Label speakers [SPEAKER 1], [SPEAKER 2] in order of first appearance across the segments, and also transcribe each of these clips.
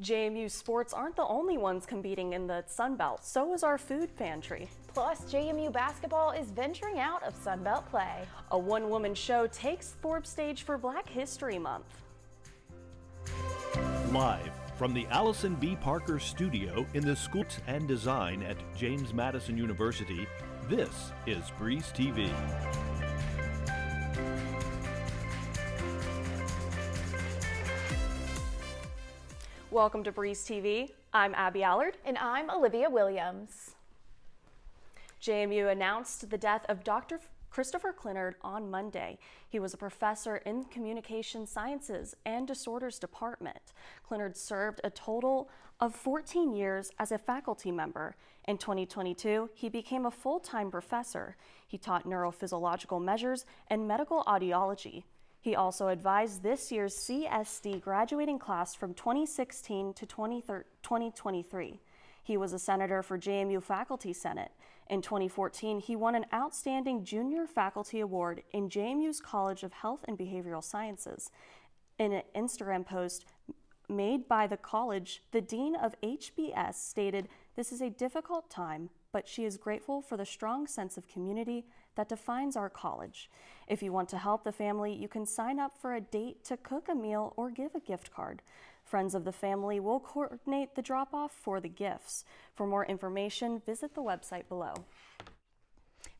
[SPEAKER 1] JMU sports aren't the only ones competing in the Sun Belt, so is our food pantry.
[SPEAKER 2] Plus, JMU basketball is venturing out of Sun Belt play.
[SPEAKER 1] A one-woman show takes Forbes stage for Black History Month.
[SPEAKER 3] Live from the Allison B. Parker Studio in the Schools and Design at James Madison University, this is Breeze TV.
[SPEAKER 1] Welcome to Breeze TV. I'm Abby Allard.
[SPEAKER 2] And I'm Olivia Williams.
[SPEAKER 1] JMU announced the death of Dr. Christopher Clinard on Monday. He was a professor in Communication Sciences and Disorders Department. Clinard served a total of 14 years as a faculty member. In 2022, he became a full-time professor. He taught neurophysiological measures and medical audiology. He also advised this year's CSD graduating class from 2016 to 2023. He was a senator for JMU Faculty Senate. In 2014, he won an Outstanding Junior Faculty Award in JMU's College of Health and Behavioral Sciences. In an Instagram post made by the college, the dean of HBS stated, "This is a difficult time, but she is grateful for the strong sense of community that defines our college. If you want to help the family, you can sign up for a date to cook a meal or give a gift card. Friends of the family will coordinate the drop-off for the gifts. For more information, visit the website below."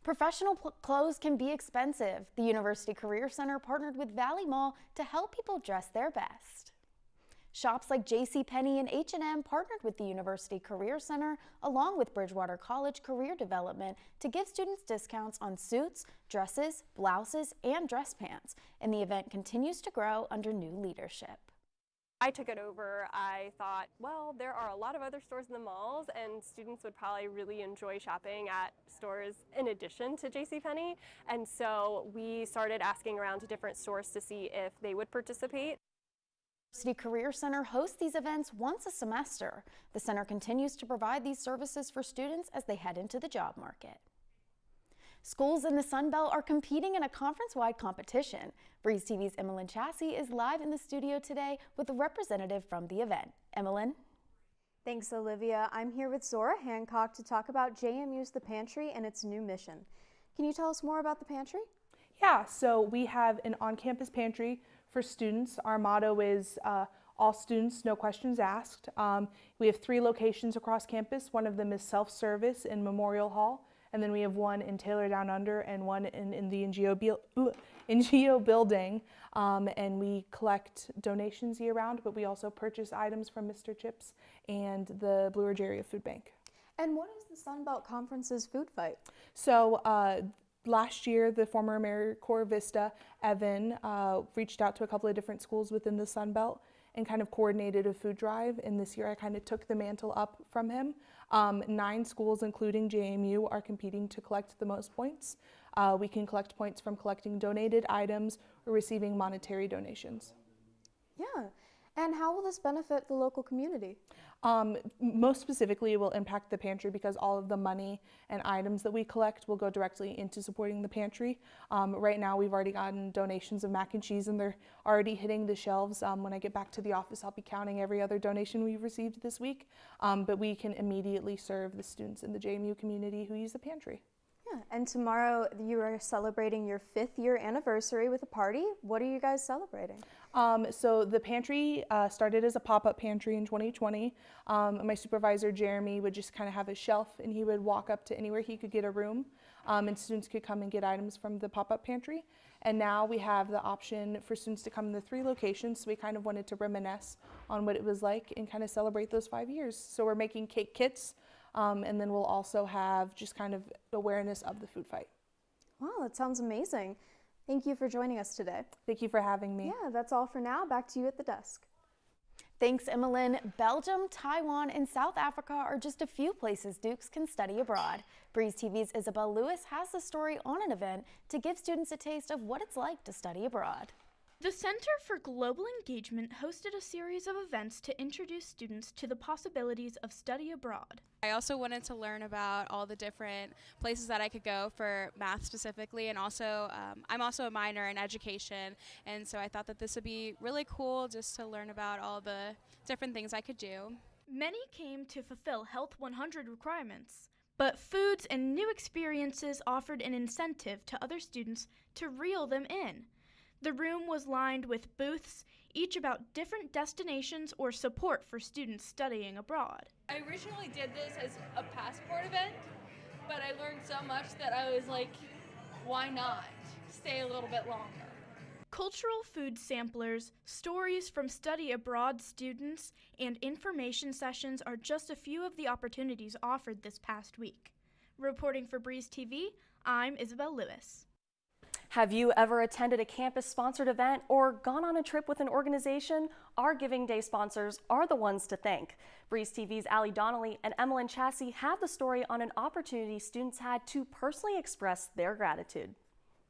[SPEAKER 2] Professional clothes can be expensive. The University Career Center partnered with Valley Mall to help people dress their best. Shops like JCPenney and H&M partnered with the University Career Center along with Bridgewater College Career Development to give students discounts on suits, dresses, blouses, and dress pants. And the event continues to grow under new leadership.
[SPEAKER 4] I took it over. I thought, well, there are a lot of other stores in the malls and students would probably really enjoy shopping at stores in addition to JCPenney. And so we started asking around to different stores to see if they would participate.
[SPEAKER 2] University Career Center hosts these events once a semester. The center continues to provide these services for students as they head into the job market. Schools in the Sun Belt are competing in a conference-wide competition. Breeze TV's Emmeline Chassie is live in the studio today with a representative from the event. Emmeline?
[SPEAKER 5] Thanks, Olivia. I'm here with Zora Hancock to talk about JMU's The Pantry and its new mission. Can you tell us more about the pantry?
[SPEAKER 6] Yeah, so we have an on-campus pantry for students. Our motto is all students, no questions asked. We have 3 locations across campus. One of them is self-service in Memorial Hall, and then we have one in Taylor Down Under and one in the NGO building. And we collect donations year-round, but we also purchase items from Mr. Chips and the Blue Ridge Area Food Bank.
[SPEAKER 5] And what is the Sun Belt Conference's food fight?
[SPEAKER 6] So last year, the former AmeriCorps Vista, Evan, reached out to a couple of different schools within the Sun Belt and kind of coordinated a food drive. And this year I kind of took the mantle up from him. 9 schools, including JMU, are competing to collect the most points. We can collect points from collecting donated items or receiving monetary donations.
[SPEAKER 5] Yeah. And how will this benefit the local community?
[SPEAKER 6] Most specifically, it will impact the pantry because all of the money and items that we collect will go directly into supporting the pantry. Right now, we've already gotten donations of mac and cheese and they're already hitting the shelves. When I get back to the office, I'll be counting every other donation we've received this week. But we can immediately serve the students in the JMU community who use the pantry.
[SPEAKER 5] Yeah. And tomorrow you are celebrating your 5th year anniversary with a party. What are you guys celebrating?
[SPEAKER 6] So the pantry started as a pop-up pantry in 2020. My supervisor, Jeremy, would just kind of have a shelf and he would walk up to anywhere he could get a room and students could come and get items from the pop-up pantry. And now we have the option for students to come in the 3 locations. So we kind of wanted to reminisce on what it was like and kind of celebrate those 5 years. So we're making cake kits and then we'll also have just kind of awareness of the food fight.
[SPEAKER 5] Wow, that sounds amazing. Thank you for joining us today.
[SPEAKER 6] Thank you for having me.
[SPEAKER 5] Yeah, that's all for now. Back to you at the desk.
[SPEAKER 2] Thanks, Emmeline. Belgium, Taiwan, and South Africa are just a few places Dukes can study abroad. Breeze TV's Isabel Lewis has the story on an event to give students a taste of what it's like to study abroad.
[SPEAKER 7] The Center for Global Engagement hosted a series of events to introduce students to the possibilities of study abroad.
[SPEAKER 8] I also wanted to learn about all the different places that I could go for math specifically, and also I'm also a minor in education, and so I thought that this would be really cool just to learn about all the different things I could do.
[SPEAKER 7] Many came to fulfill Health 100 requirements, but foods and new experiences offered an incentive to other students to reel them in. The room was lined with booths, each about different destinations or support for students studying abroad.
[SPEAKER 9] I originally did this as a passport event, but I learned so much that I was like, why not stay a little bit longer?
[SPEAKER 7] Cultural food samplers, stories from study abroad students, and information sessions are just a few of the opportunities offered this past week. Reporting for Breeze TV, I'm Isabel Lewis.
[SPEAKER 1] Have you ever attended a campus-sponsored event or gone on a trip with an organization? Our Giving Day sponsors are the ones to thank. Breeze TV's Allie Donnelly and Emmeline Chassie have the story on an opportunity students had to personally express their gratitude.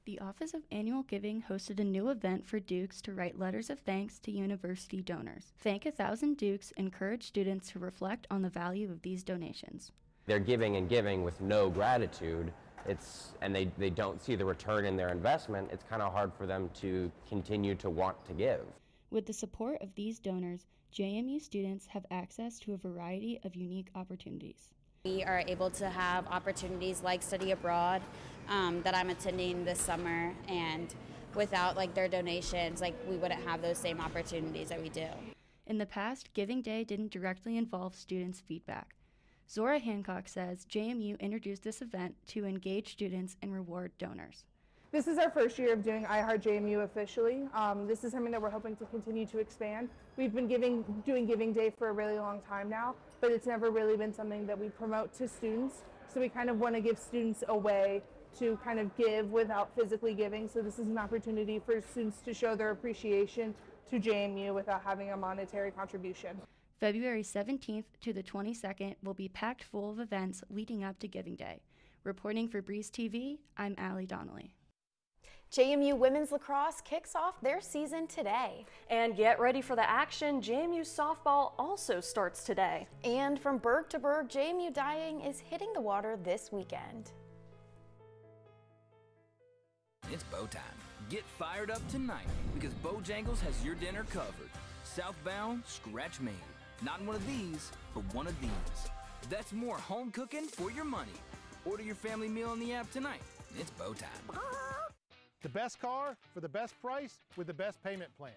[SPEAKER 10] The Office of Annual Giving hosted a new event for Dukes to write letters of thanks to university donors. Thank 1,000 Dukes encouraged students to reflect on the value of these donations.
[SPEAKER 11] They're giving and giving with no gratitude. And they don't see the return in their investment. It's kind of hard for them to continue to want to give.
[SPEAKER 10] With the support of these donors, JMU students have access to a variety of unique opportunities.
[SPEAKER 12] We are able to have opportunities like study abroad that I'm attending this summer, and without their donations, we wouldn't have those same opportunities that we do.
[SPEAKER 10] In the past, Giving Day didn't directly involve students' feedback. Zora Hancock says JMU introduced this event to engage students and reward donors.
[SPEAKER 6] This is our first year of doing iHeartJMU officially. This is something that we're hoping to continue to expand. We've been doing Giving Day for a really long time now, but it's never really been something that we promote to students. So we kind of want to give students a way to kind of give without physically giving. So this is an opportunity for students to show their appreciation to JMU without having a monetary contribution.
[SPEAKER 10] February 17th to the 22nd will be packed full of events leading up to Giving Day. Reporting for Breeze TV, I'm Allie Donnelly.
[SPEAKER 2] JMU Women's Lacrosse kicks off their season today.
[SPEAKER 1] And get ready for the action. JMU softball also starts today.
[SPEAKER 2] And from Berg to Berg, JMU Diving is hitting the water this weekend.
[SPEAKER 13] It's bow time. Get fired up tonight because Bojangles has your dinner covered. Southbound, scratch made. Not one of these, but one of these. That's more home cooking for your money. Order your family meal on the app tonight. It's bow time.
[SPEAKER 14] The best car for the best price with the best payment plan.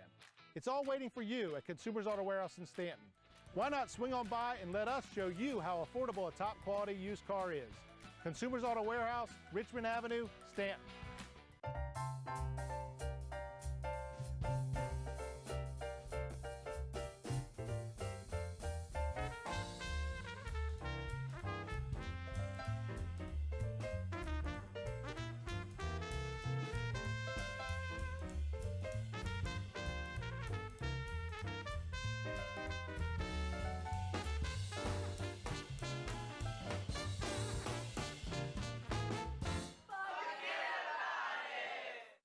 [SPEAKER 14] It's all waiting for you at Consumers Auto Warehouse in Stanton. Why not swing on by and let us show you how affordable a top quality used car is. Consumers Auto Warehouse, Richmond Avenue, Stanton.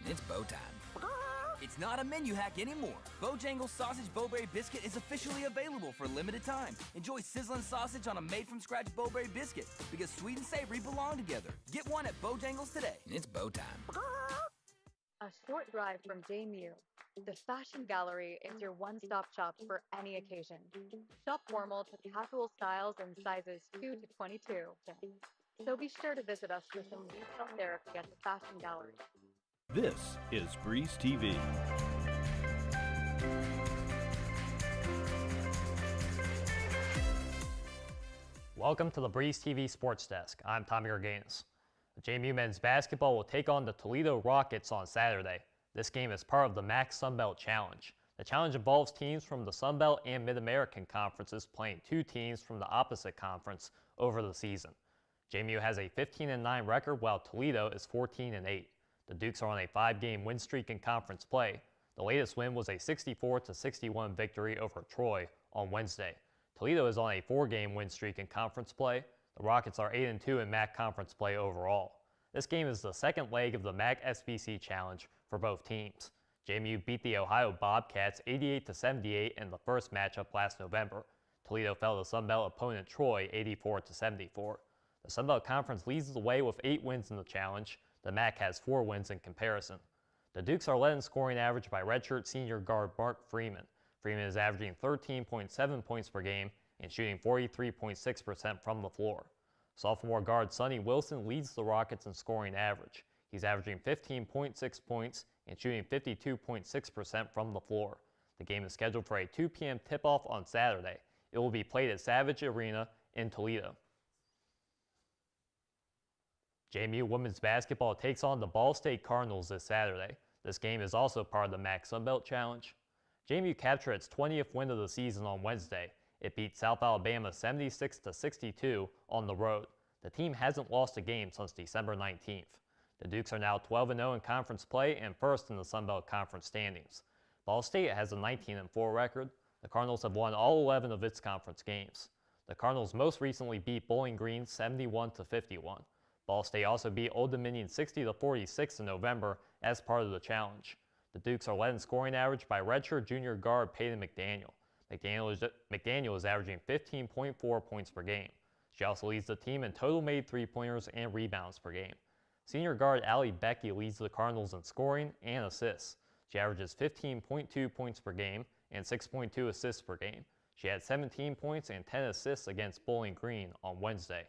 [SPEAKER 13] It's bow time. It's not a menu hack anymore. Bojangles Sausage Bowberry Biscuit is officially available for a limited time. Enjoy sizzling sausage on a made-from-scratch Bowberry Biscuit because sweet and savory belong together. Get one at Bojangles today. It's bow time.
[SPEAKER 15] A short drive from JMU, the Fashion Gallery is your one-stop shop for any occasion. Shop formal to casual styles and sizes 2 to 22. So be sure to visit us for some retail therapy at the Fashion Gallery.
[SPEAKER 3] This is Breeze TV.
[SPEAKER 16] Welcome to the Breeze TV Sports Desk. I'm Tommy Garganis. JMU men's basketball will take on the Toledo Rockets on Saturday. This game is part of the MAC Sunbelt Challenge. The challenge involves teams from the Sunbelt and Mid-American conferences playing two teams from the opposite conference over the season. JMU has a 15-9 record while Toledo is 14-8. The Dukes are on a 5-game win streak in conference play. The latest win was a 64-61 victory over Troy on Wednesday. Toledo is on a 4-game win streak in conference play. The Rockets are 8-2 in MAC conference play overall. This game is the second leg of the MAC SBC Challenge for both teams. JMU beat the Ohio Bobcats 88-78 in the first matchup last November. Toledo fell to Sunbelt opponent Troy 84-74. The Sunbelt Conference leads the way with 8 wins in the challenge. The MAC has 4 wins in comparison. The Dukes are led in scoring average by redshirt senior guard Mark Freeman. Freeman is averaging 13.7 points per game and shooting 43.6% from the floor. Sophomore guard Sonny Wilson leads the Rockets in scoring average. He's averaging 15.6 points and shooting 52.6% from the floor. The game is scheduled for a 2 p.m. tip-off on Saturday. It will be played at Savage Arena in Toledo. JMU women's basketball takes on the Ball State Cardinals this Saturday. This game is also part of the MAC Sunbelt Challenge. JMU captured its 20th win of the season on Wednesday. It beat South Alabama 76-62 on the road. The team hasn't lost a game since December 19th. The Dukes are now 12-0 in conference play and first in the Sunbelt Conference standings. Ball State has a 19-4 record. The Cardinals have won all 11 of its conference games. The Cardinals most recently beat Bowling Green 71-51. Ball State also beat Old Dominion 60-46 in November as part of the challenge. The Dukes are led in scoring average by redshirt junior guard Peyton McDaniel. McDaniel is averaging 15.4 points per game. She also leads the team in total made three-pointers and rebounds per game. Senior guard Allie Becky leads the Cardinals in scoring and assists. She averages 15.2 points per game and 6.2 assists per game. She had 17 points and 10 assists against Bowling Green on Wednesday.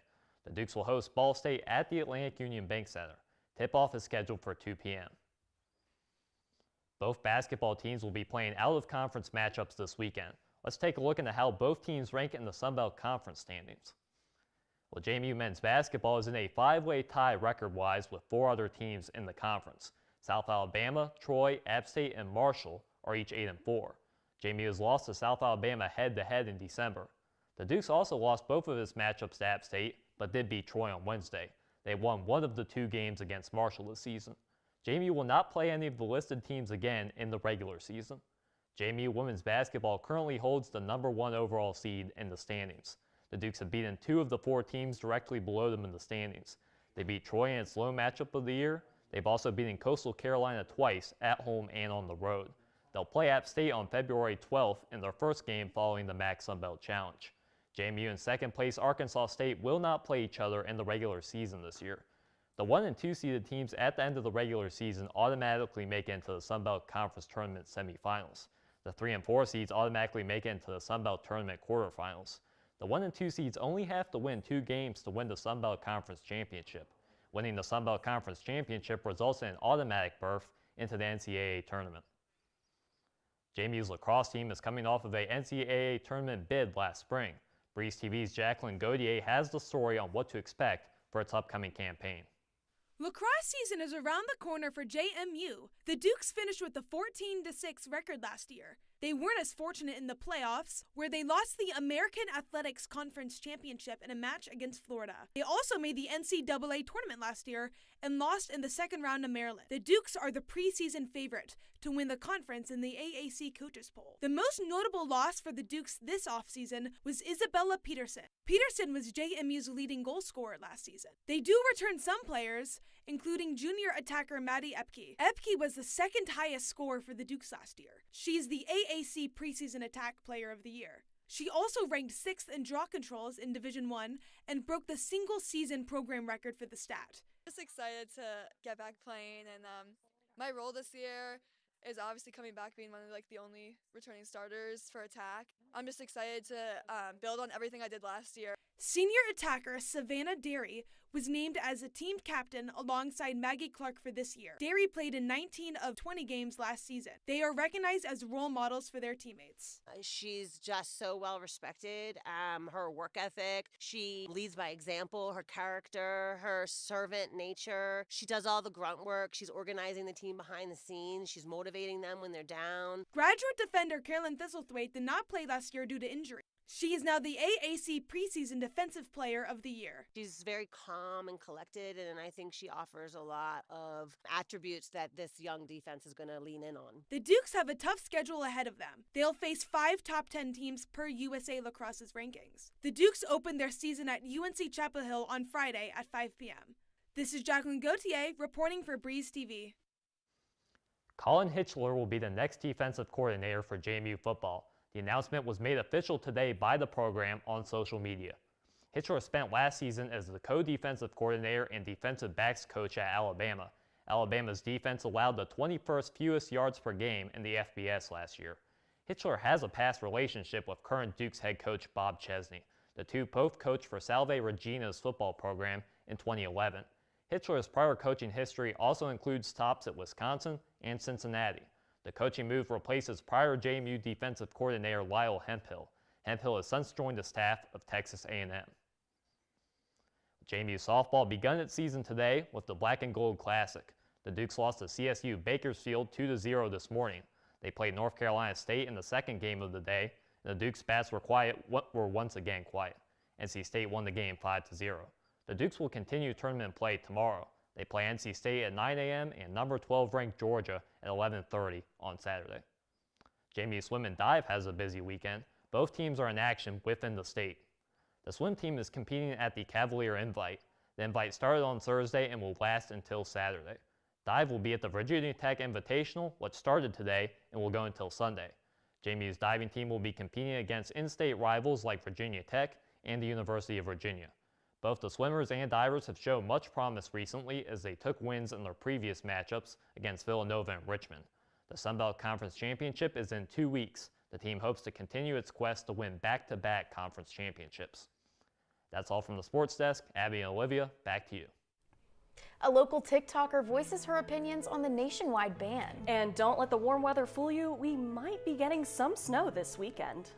[SPEAKER 16] The Dukes will host Ball State at the Atlantic Union Bank Center. Tip-off is scheduled for 2 p.m. Both basketball teams will be playing out-of-conference matchups this weekend. Let's take a look into how both teams rank in the Sunbelt Conference standings. Well, JMU men's basketball is in a 5-way tie record-wise with 4 other teams in the conference. South Alabama, Troy, App State, and Marshall are each 8-4. JMU has lost to South Alabama head-to-head in December. The Dukes also lost both of its matchups to App State, but did beat Troy on Wednesday. They won one of the 2 games against Marshall this season. JMU will not play any of the listed teams again in the regular season. JMU women's basketball currently holds the #1 overall seed in the standings. The Dukes have beaten 2 of the 4 teams directly below them in the standings. They beat Troy in its lone matchup of the year. They've also beaten Coastal Carolina twice at home and on the road. They'll play App State on February 12th in their first game following the MAC Sunbelt Challenge. JMU and second place Arkansas State will not play each other in the regular season this year. The 1 and 2 seeded teams at the end of the regular season automatically make it into the Sunbelt Conference Tournament semifinals. The 3 and 4 seeds automatically make it into the Sunbelt Tournament quarterfinals. The 1 and 2 seeds only have to win 2 games to win the Sunbelt Conference Championship. Winning the Sunbelt Conference Championship results in an automatic berth into the NCAA tournament. JMU's lacrosse team is coming off of a NCAA tournament bid last spring. Breeze TV's Jacqueline Gauthier has the story on what to expect for its upcoming campaign.
[SPEAKER 17] Lacrosse season is around the corner for JMU. The Dukes finished with a 14-6 record last year. They weren't as fortunate in the playoffs, where they lost the American Athletics Conference Championship in a match against Florida. They also made the NCAA tournament last year and lost in the second round to Maryland. The Dukes are the preseason favorite to win the conference in the AAC coaches poll. The most notable loss for the Dukes this offseason was Isabella Peterson. Peterson was JMU's leading goal scorer last season. They do return some players, including junior attacker Maddie Epke. Epke was the second highest scorer for the Dukes last year. She's the AAC preseason attack player of the year. She also ranked 6th in draw controls in Division I and broke the single season program record for the stat.
[SPEAKER 18] Just excited to get back playing, and my role this year is obviously coming back, being one of the only returning starters for attack. I'm just excited to build on everything I did last year.
[SPEAKER 17] Senior attacker Savannah Derry was named as a team captain alongside Maggie Clark for this year. Derry played in 19 of 20 games last season. They are recognized as role models for their teammates.
[SPEAKER 19] She's just so well respected. Her work ethic, she leads by example, her character, her servant nature. She does all the grunt work. She's organizing the team behind the scenes. She's motivating them when they're down.
[SPEAKER 17] Graduate defender Carolyn Thistlethwaite did not play last year due to injury. She is now the AAC preseason defensive player of the year.
[SPEAKER 19] She's very calm and collected, and I think she offers a lot of attributes that this young defense is going to lean in on.
[SPEAKER 17] The Dukes have a tough schedule ahead of them. They'll face 5 top 10 teams per USA Lacrosse's rankings. The Dukes open their season at UNC Chapel Hill on Friday at 5 p.m. This is Jacqueline Gauthier reporting for Breeze TV.
[SPEAKER 16] Colin Hitchler will be the next defensive coordinator for JMU football. The announcement was made official today by the program on social media. Hitchler spent last season as the co-defensive coordinator and defensive backs coach at Alabama. Alabama's defense allowed the 21st fewest yards per game in the FBS last year. Hitchler has a past relationship with current Dukes head coach Bob Chesney. The two both coached for Salve Regina's football program in 2011. Hitchler's prior coaching history also includes stops at Wisconsin and Cincinnati. The coaching move replaces prior JMU defensive coordinator Lyle Hemphill. Hemphill has since joined the staff of Texas A&M. JMU softball begun its season today with the Black and Gold Classic. The Dukes lost to CSU Bakersfield 2-0 this morning. They played North Carolina State in the second game of the day, and the Dukes bats were once again quiet. NC State won the game 5-0. The Dukes will continue tournament play tomorrow. They play NC State at 9 a.m. and number 12 ranked Georgia at 11:30 on Saturday. JMU Swim and Dive has a busy weekend. Both teams are in action within the state. The swim team is competing at the Cavalier Invite. The Invite started on Thursday and will last until Saturday. Dive will be at the Virginia Tech Invitational, which started today and will go until Sunday. JMU's diving team will be competing against in-state rivals like Virginia Tech and the University of Virginia. Both the swimmers and divers have shown much promise recently as they took wins in their previous matchups against Villanova and Richmond. The Sun Belt Conference Championship is in 2 weeks. The team hopes to continue its quest to win back-to-back conference championships. That's all from the sports desk. Abby and Olivia, back to you.
[SPEAKER 2] A local TikToker voices her opinions on the nationwide ban.
[SPEAKER 1] And don't let the warm weather fool you, we might be getting some snow this weekend.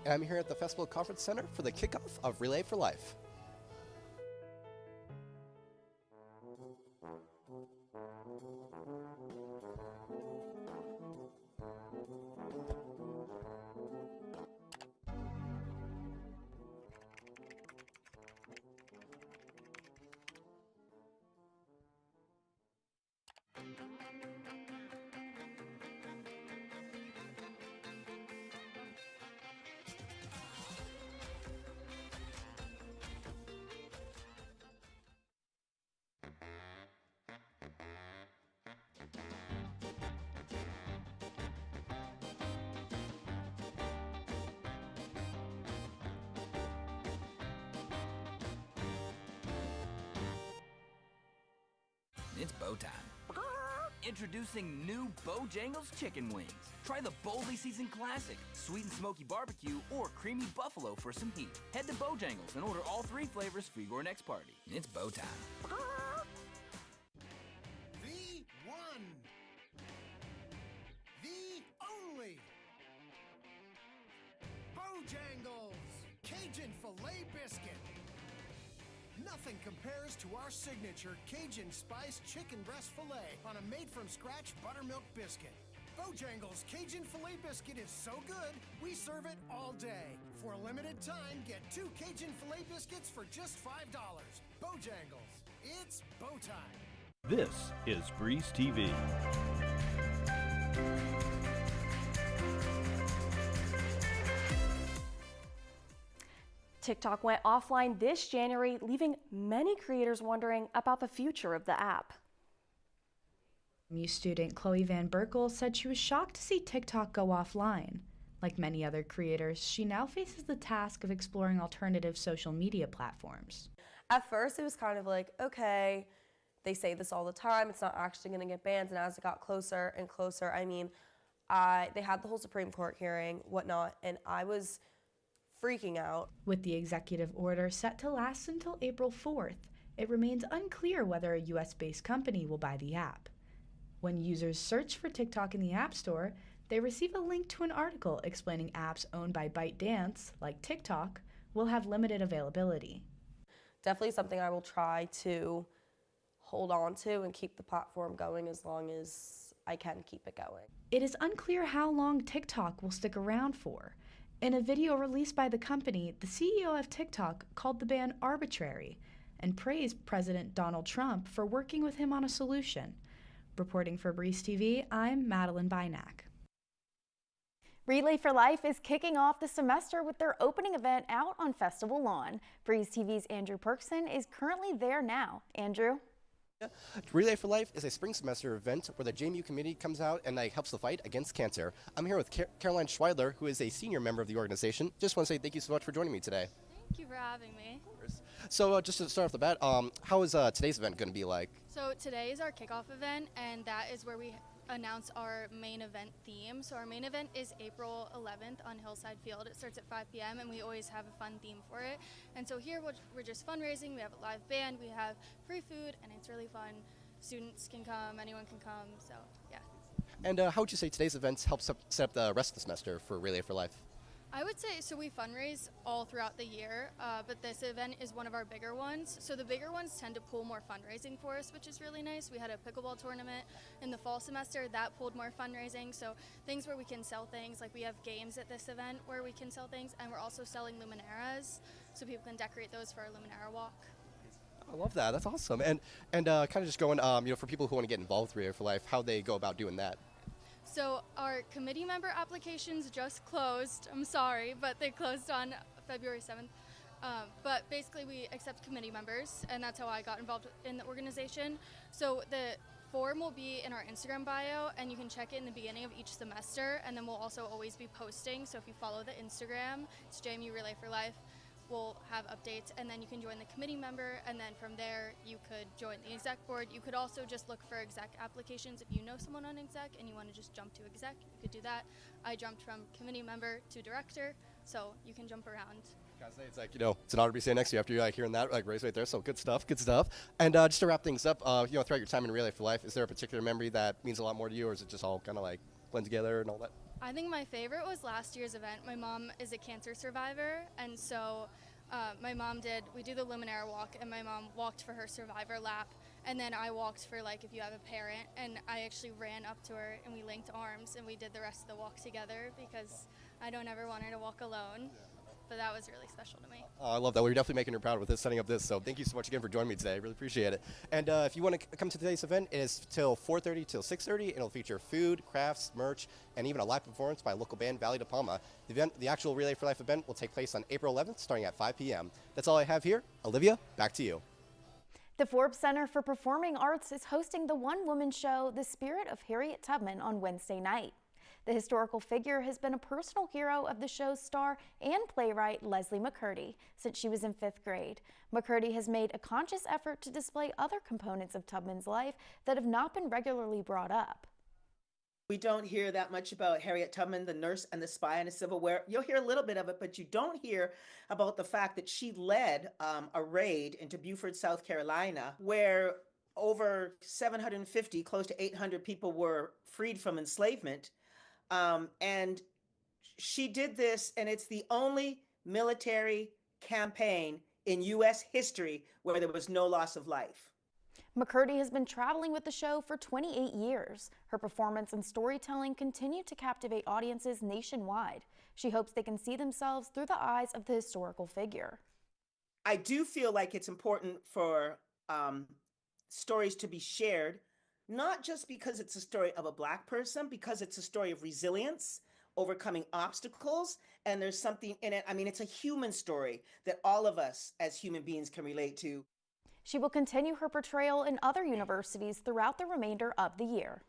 [SPEAKER 20] And I'm here at the Festival Conference Center for the kickoff of Relay for Life.
[SPEAKER 13] It's bow time. Introducing new Bojangles chicken wings. Try the boldly seasoned classic, sweet and smoky barbecue, or creamy buffalo for some heat. Head to Bojangles and order all 3 flavors for your next party. It's bow time.
[SPEAKER 21] The one. The only. Bojangles Cajun Filet Biscuit. Nothing compares to our signature Cajun Spice Chicken Breast Filet on a made-from-scratch buttermilk biscuit. Bojangles Cajun Filet Biscuit is so good, we serve it all day. For a limited time, get 2 Cajun Filet Biscuits for just $5. Bojangles, it's bow time.
[SPEAKER 3] This is Breeze TV.
[SPEAKER 1] TikTok went offline this January, leaving many creators wondering about the future of the app.
[SPEAKER 22] JMU student Chloe Van Berkel said she was shocked to see TikTok go offline. Like many other creators, she now faces the task of exploring alternative social media platforms.
[SPEAKER 23] At first, it was kind of like, okay, they say this all the time, it's not actually going to get banned. And as it got closer and closer, I mean, they had the whole Supreme Court hearing, whatnot, and I was freaking out.
[SPEAKER 22] With the executive order set to last until April 4th, it remains unclear whether a US-based company will buy the app. When users search for TikTok in the App Store, they receive a link to an article explaining apps owned by ByteDance, like TikTok, will have limited availability.
[SPEAKER 23] Definitely something I will try to hold on to and keep the platform going as long as I can keep it going.
[SPEAKER 22] It is unclear how long TikTok will stick around for. In a video released by the company, the CEO of TikTok called the ban arbitrary and praised President Donald Trump for working with him on a solution. Reporting for Breeze TV, I'm Madeline Bynack.
[SPEAKER 2] Relay for Life is kicking off the semester with their opening event out on Festival Lawn. Breeze TV's Andrew Perkson is currently there now. Andrew?
[SPEAKER 20] Relay for Life is a spring semester event where the JMU community comes out and helps the fight against cancer. I'm here with Caroline Schweidler, who is a senior member of the organization. Just want to say thank you so much for joining me today.
[SPEAKER 4] Thank you for having me.
[SPEAKER 20] So just to start off the bat, how is today's event going to be like?
[SPEAKER 4] So today is our kickoff event, and that is where we announce our main event theme. So our main event is April 11th on Hillside Field. It starts at 5 p.m. and we always have a fun theme for it. And so here we're just fundraising. We have a live band, we have free food, and it's really fun. Students can come, anyone can come, so yeah.
[SPEAKER 20] And how would you say today's events help set up the rest of the semester for Relay for Life?
[SPEAKER 4] I would say, so we fundraise all throughout the year, but this event is one of our bigger ones. So the bigger ones tend to pull more fundraising for us, which is really nice. We had a pickleball tournament in the fall semester that pulled more fundraising. So things where we can sell things, like we have games at this event where we can sell things, and we're also selling luminarias, so people can decorate those for our luminaria walk.
[SPEAKER 20] I love that. That's awesome. And kind of just going, for people who want to get involved with Relay for Life, how they go about doing that.
[SPEAKER 4] So our committee member applications just closed. I'm sorry, but they closed on February 7th. But basically we accept committee members, and that's how I got involved in the organization. So the form will be in our Instagram bio, and you can check it in the beginning of each semester, and then we'll also always be posting. So if you follow the Instagram, it's JMU Relay for Life. We'll have updates, and then you can join the committee member, and then from there you could join the exec board. You could also just look for exec applications. If you know someone on exec and you want to just jump to exec, you could do that. I jumped from committee member to director, so you can jump around.
[SPEAKER 20] It's like, it's an honor to be standing next to you after you hearing that raise right there. So good stuff. And just to wrap things up, throughout your time in Relay for Life, is there a particular memory that means a lot more to you, or is it just all kind of like blend together and all that?
[SPEAKER 4] I think my favorite was last year's event. My mom is a cancer survivor, and so my mom we do the Luminaire walk, and my mom walked for her survivor lap, and then I walked for if you have a parent, and I actually ran up to her and we linked arms and we did the rest of the walk together because I don't ever want her to walk alone. But that was really special to me.
[SPEAKER 20] I love that. We're definitely making her proud with this, setting up this. So thank you so much again for joining me today. I really appreciate it. And if you want to come to today's event, it is till 4:30 till 6:30. It'll feature food, crafts, merch, and even a live performance by a local band, Valley de Palma. The actual Relay for Life event will take place on April 11th, starting at 5 p.m. That's all I have here. Olivia, back to you.
[SPEAKER 2] The Forbes Center for Performing Arts is hosting the one-woman show, The Spirit of Harriet Tubman, on Wednesday night. The historical figure has been a personal hero of the show's star and playwright Leslie McCurdy since she was in 5th grade. McCurdy has made a conscious effort to display other components of Tubman's life that have not been regularly brought up.
[SPEAKER 5] We don't hear that much about Harriet Tubman, the nurse and the spy in the Civil War. You'll hear a little bit of it, but you don't hear about the fact that she led a raid into Beaufort, South Carolina, where over 750, close to 800 people were freed from enslavement. And she did this, and it's the only military campaign in U.S. history where there was no loss of life.
[SPEAKER 2] McCurdy has been traveling with the show for 28 years. Her performance and storytelling continue to captivate audiences nationwide. She hopes they can see themselves through the eyes of the historical figure.
[SPEAKER 5] I do feel like it's important for stories to be shared, not just because it's a story of a Black person, because it's a story of resilience, overcoming obstacles, and there's something in it. I mean, it's a human story that all of us as human beings can relate to.
[SPEAKER 2] She will continue her portrayal in other universities throughout the remainder of the year.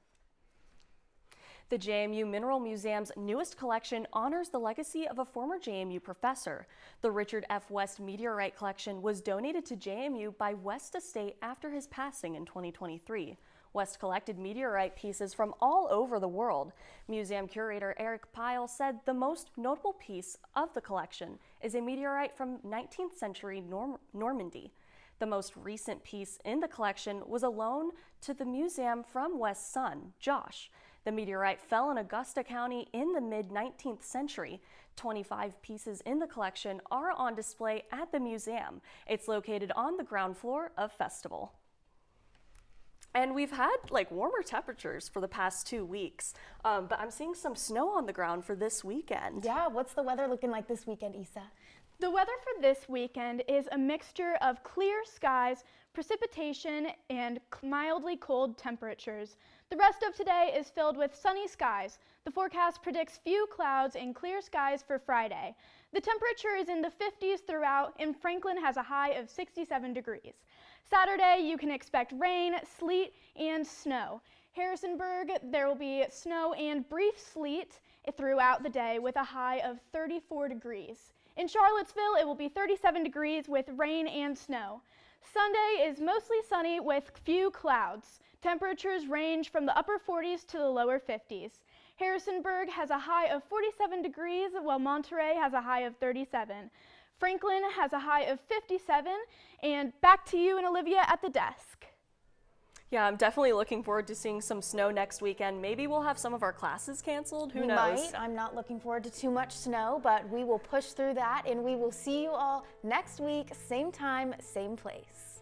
[SPEAKER 1] The JMU Mineral Museum's newest collection honors the legacy of a former JMU professor. The Richard F. West Meteorite Collection was donated to JMU by West Estate after his passing in 2023. West collected meteorite pieces from all over the world. Museum curator Eric Pyle said the most notable piece of the collection is a meteorite from 19th century Normandy. The most recent piece in the collection was a loan to the museum from West's son, Josh. The meteorite fell in Augusta County in the mid-19th century. 25 pieces in the collection are on display at the museum. It's located on the ground floor of Festival. And we've had warmer temperatures for the past 2 weeks, but I'm seeing some snow on the ground for this weekend.
[SPEAKER 2] Yeah, what's the weather looking like this weekend, Isa?
[SPEAKER 7] The weather for this weekend is a mixture of clear skies, precipitation, and mildly cold temperatures. The rest of today is filled with sunny skies. The forecast predicts few clouds and clear skies for Friday. The temperature is in the 50s throughout, and Franklin has a high of 67 degrees. Saturday, you can expect rain, sleet, and snow. Harrisonburg, there will be snow and brief sleet throughout the day with a high of 34 degrees. In Charlottesville, it will be 37 degrees with rain and snow. Sunday is mostly sunny with few clouds. Temperatures range from the upper 40s to the lower 50s. Harrisonburg has a high of 47 degrees, while Monterey has a high of 37. Franklin has a high of 57, and back to you and Olivia at the desk.
[SPEAKER 1] Yeah, I'm definitely looking forward to seeing some snow next weekend. Maybe we'll have some of our classes canceled. Who knows?
[SPEAKER 2] Might. I'm not looking forward to too much snow, but we will push through that, and we will see you all next week, same time, same place.